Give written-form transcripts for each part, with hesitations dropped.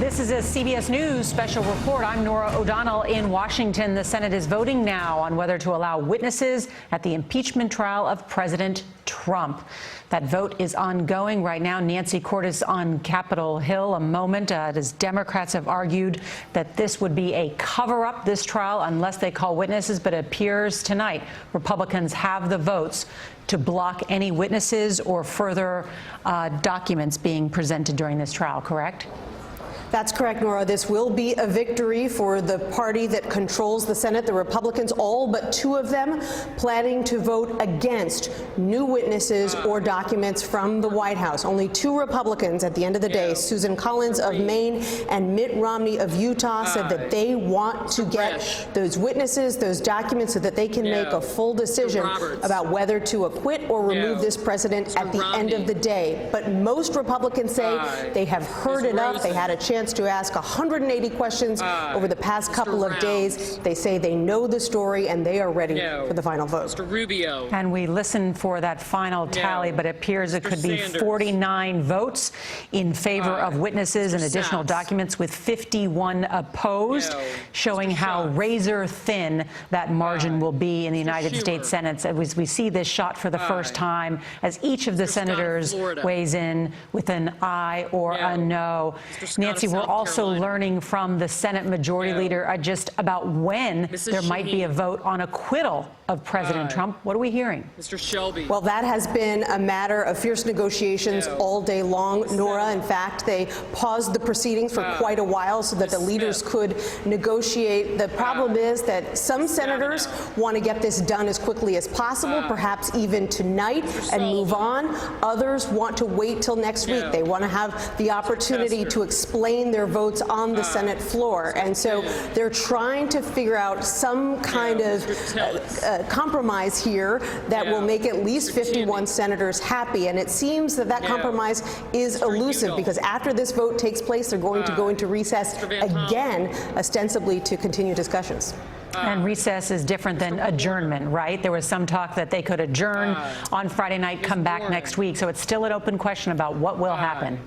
This is a CBS News special report. I'm Norah O'Donnell in Washington. The Senate is voting now on whether to allow witnesses at the impeachment trial of President Trump. That vote is ongoing right now. Nancy Cordes on Capitol Hill a moment as Democrats have argued that this would be a cover-up, this trial, unless they call witnesses. But it appears tonight Republicans have the votes to block any witnesses or further documents being presented during this trial, correct? That's correct, Nora. This will be a victory for the party that controls the Senate. The Republicans, all but two of them, planning to vote against new witnesses or documents from the White House. Only two Republicans at the end of the day, Susan Collins of Maine and Mitt Romney of Utah, said that they want to get those witnesses, those documents, so that they can make a full decision about whether to acquit or remove this president at the end of the day. But most Republicans say they have heard enough. They had a chance to ask 180 questions over the past couple of days. They say they know the story and they are ready for the final vote. Mr. Rubio. And we listen for that final tally, but it appears it could be 49 votes in favor of witnesses and additional documents, with 51 opposed, showing how razor thin that margin will be in the United States Senate. As we see this shot for the first time, as each of the senators weighs in with an aye or a no. Nancy, we're also learning from the Senate Majority Leader just about when there might be a vote on acquittal of President Trump. What are we hearing? Mr. Shelby. Well, that has been a matter of fierce negotiations all day long, Nora. In fact, they paused the proceedings for quite a while so that the leaders could negotiate. The problem is that some senators want to get this done as quickly as possible, perhaps even tonight, and move on. Others want to wait till next week. They want to have the opportunity to explain their votes on the Senate floor. And so they're trying to figure out some kind of compromise here that will make at least 51 senators happy. And it seems that that compromise is elusive, because after this vote takes place, they're going to go into recess again, ostensibly to continue discussions. And recess is different than adjournment, right? There was some talk that they could adjourn on Friday night, come back next week. So it's still an open question about what will happen.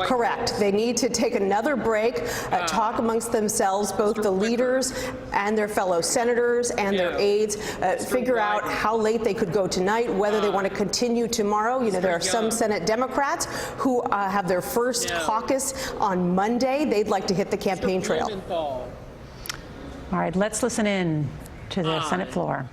Correct. They need to take another break, talk amongst themselves, both the leaders and their fellow senators and their aides, figure out how late they could go tonight, whether they want to continue tomorrow. You know, there are some Senate Democrats who have their first caucus on Monday. They'd like to hit the campaign trail. All right, let's listen in to the Senate floor.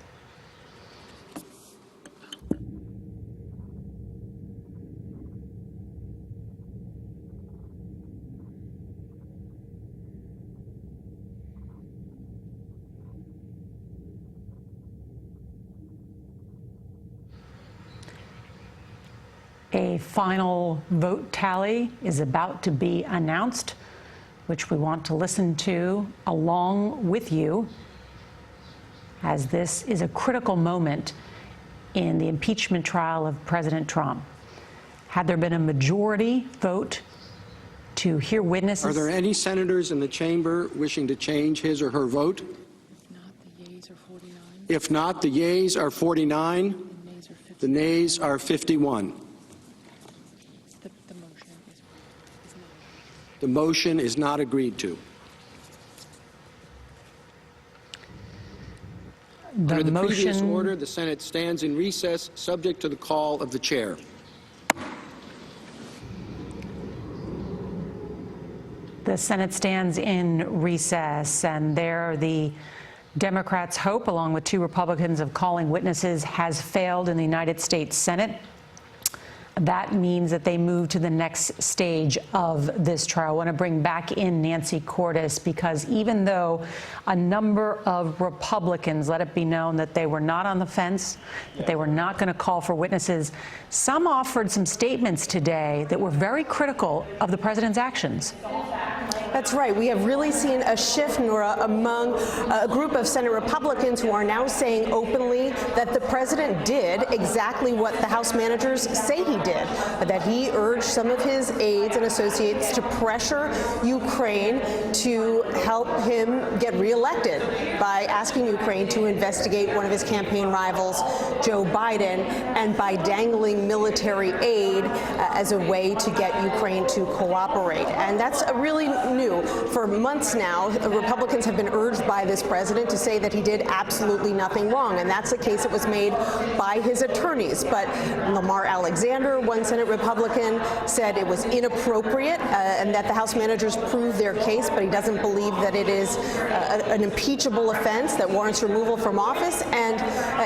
A final vote tally is about to be announced, which we want to listen to along with you, as this is a critical moment in the impeachment trial of President Trump. Had there been a majority vote to hear witnesses? Are there any senators in the chamber wishing to change his or her vote? If not, the yeas are 49. The nays are 51. The motion is not agreed to. Under the previous order, the Senate stands in recess, subject to the call of the chair. The Senate stands in recess, and there the Democrats' hope, along with two Republicans, of calling witnesses has failed in the United States Senate. That means that they move to the next stage of this trial. I want to bring back in Nancy Cordes, because even though a number of Republicans let it be known that they were not on the fence, that they were not going to call for witnesses, some offered some statements today that were very critical of the president's actions. That's right. We have really seen a shift, Nora, among a group of Senate Republicans who are now saying openly that the president did exactly what the House managers say he did, that he urged some of his aides and associates to pressure Ukraine to help him get reelected by asking Ukraine to investigate one of his campaign rivals, Joe Biden, and by dangling military aid as a way to get Ukraine to cooperate. And that's really new. For months now, Republicans have been urged by this president to say that he did absolutely nothing wrong, and that's a case that was made by his attorneys. But Lamar Alexander, one Senate Republican, said it was inappropriate and that the House managers proved their case, but he doesn't believe that it is an impeachable offense that warrants removal from office. And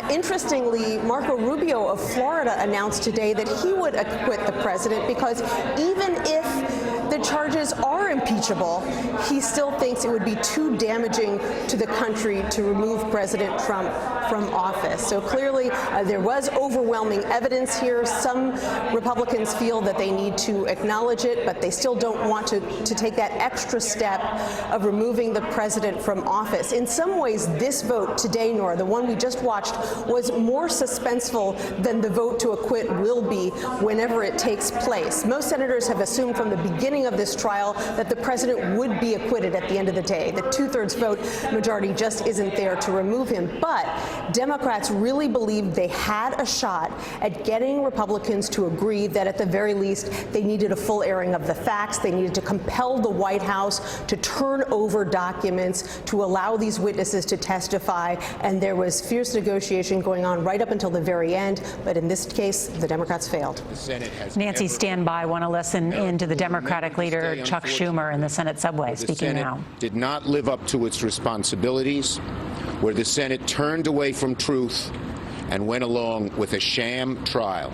interestingly, Marco Rubio of Florida announced today that he would acquit the president because even if the charges are impeachable, he still thinks it would be too damaging to the country to remove President Trump from office. So clearly, there was overwhelming evidence here. Some Republicans feel that they need to acknowledge it, but they still don't want to take that extra step of removing the president from office. In some ways, this vote today, Nora, the one we just watched, was more suspenseful than the vote to acquit will be whenever it takes place. Most senators have assumed from the beginning of this trial that the president would be acquitted at the end of the day. The two-thirds vote majority just isn't there to remove him. But Democrats really believed they had a shot at getting Republicans to agree that at the very least they needed a full airing of the facts. They needed to compel the White House to turn over documents to allow these witnesses to testify. And there was fierce negotiation going on right up until the very end. But in this case, the Democrats failed. Nancy, stand by. I want to listen in to the Democratic leader, Chuck Schumer, in the Senate subway, speaking now. The Senate did not live up to its responsibilities, where the Senate turned away from truth and went along with a sham trial.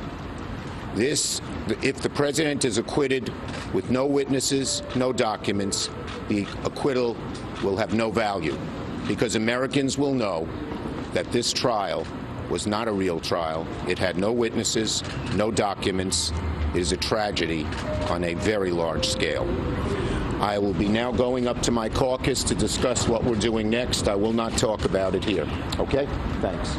If the president is acquitted with no witnesses, no documents, the acquittal will have no value, because Americans will know that this trial was not a real trial. It had no witnesses, no documents. It is a tragedy on a very large scale. I will be now going up to my caucus to discuss what we're doing next. I will not talk about it here. Okay? Thanks.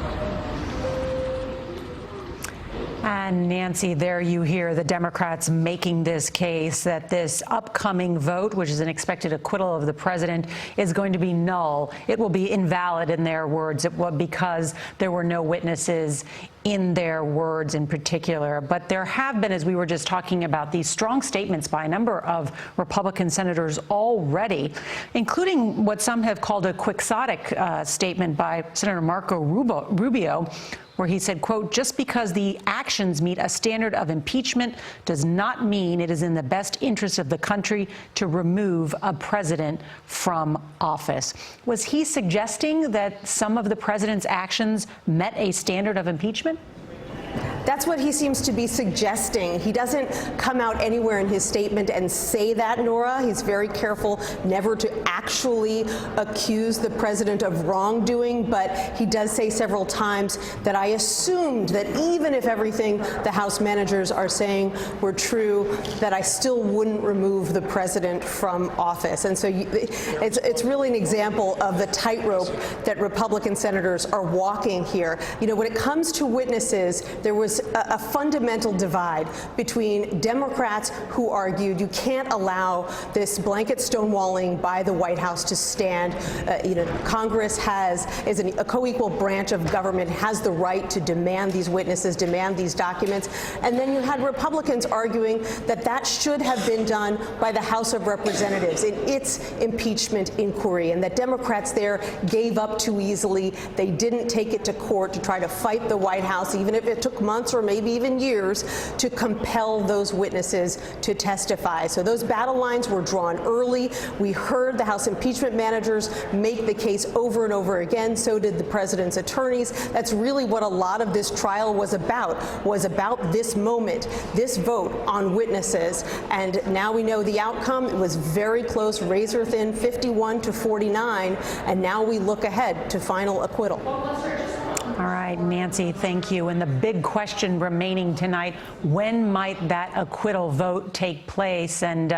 And Nancy, there you hear the Democrats making this case that this upcoming vote, which is an expected acquittal of the president, is going to be null. It will be invalid in their words because there were no witnesses in their words in particular. But there have been, as we were just talking about, these strong statements by a number of Republican senators already, including what some have called a quixotic statement by Senator Marco Rubio, where he said, quote, just because the actions meet a standard of impeachment does not mean it is in the best interest of the country to remove a president from office. Was he suggesting that some of the president's actions met a standard of impeachment? That's what he seems to be suggesting. He doesn't come out anywhere in his statement and say that, Nora. He's very careful never to actually accuse the president of wrongdoing, but he does say several times that I assumed that even if everything the House managers are saying were true, that I still wouldn't remove the president from office. And so it's really an example of the tightrope that Republican senators are walking here. You know, when it comes to witnesses, there was a fundamental divide between Democrats who argued you can't allow this blanket stonewalling by the White House to stand. Congress is a co-equal branch of government, has the right to demand these witnesses, demand these documents. And then you had Republicans arguing that that should have been done by the House of Representatives in its impeachment inquiry, and that Democrats there gave up too easily. They didn't take it to court to try to fight the White House, even if it took months or maybe even years, to compel those witnesses to testify. So those battle lines were drawn early. We heard the House impeachment managers make the case over and over again. So did the president's attorneys. That's really what a lot of this trial was about this moment, this vote on witnesses. And now we know the outcome. It was very close, razor thin, 51 to 49. And now we look ahead to final acquittal. All right. right, Nancy, thank you. And the big question remaining tonight, when might that acquittal vote take place? And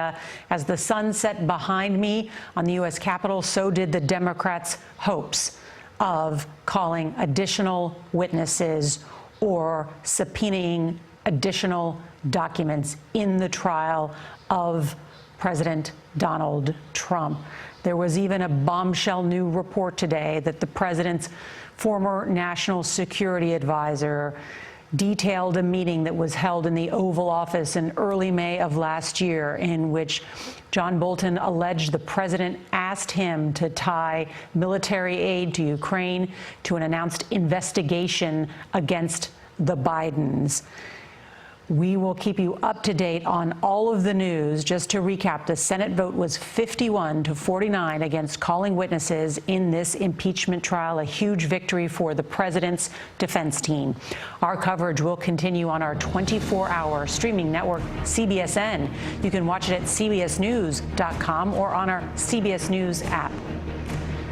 as the sun set behind me on the U.S. Capitol, so did the Democrats' hopes of calling additional witnesses or subpoenaing additional documents in the trial of President Donald Trump. There was even a bombshell new report today that the president's former national security advisor detailed a meeting that was held in the Oval Office in early May of last year, in which John Bolton alleged the president asked him to tie military aid to Ukraine to an announced investigation against the Bidens. We will keep you up to date on all of the news. Just to recap, the Senate vote was 51-49 against calling witnesses in this impeachment trial, a huge victory for the president's defense team. Our coverage will continue on our 24-hour streaming network, CBSN. You can watch it at cbsnews.com or on our CBS News app.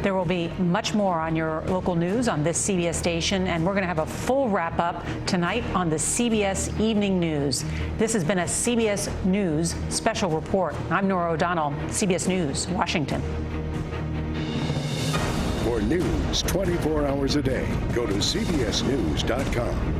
There will be much more on your local news on this CBS station, and we're going to have a full wrap-up tonight on the CBS Evening News. This has been a CBS News special report. I'm Norah O'Donnell, CBS News, Washington. For news 24 hours a day, go to cbsnews.com.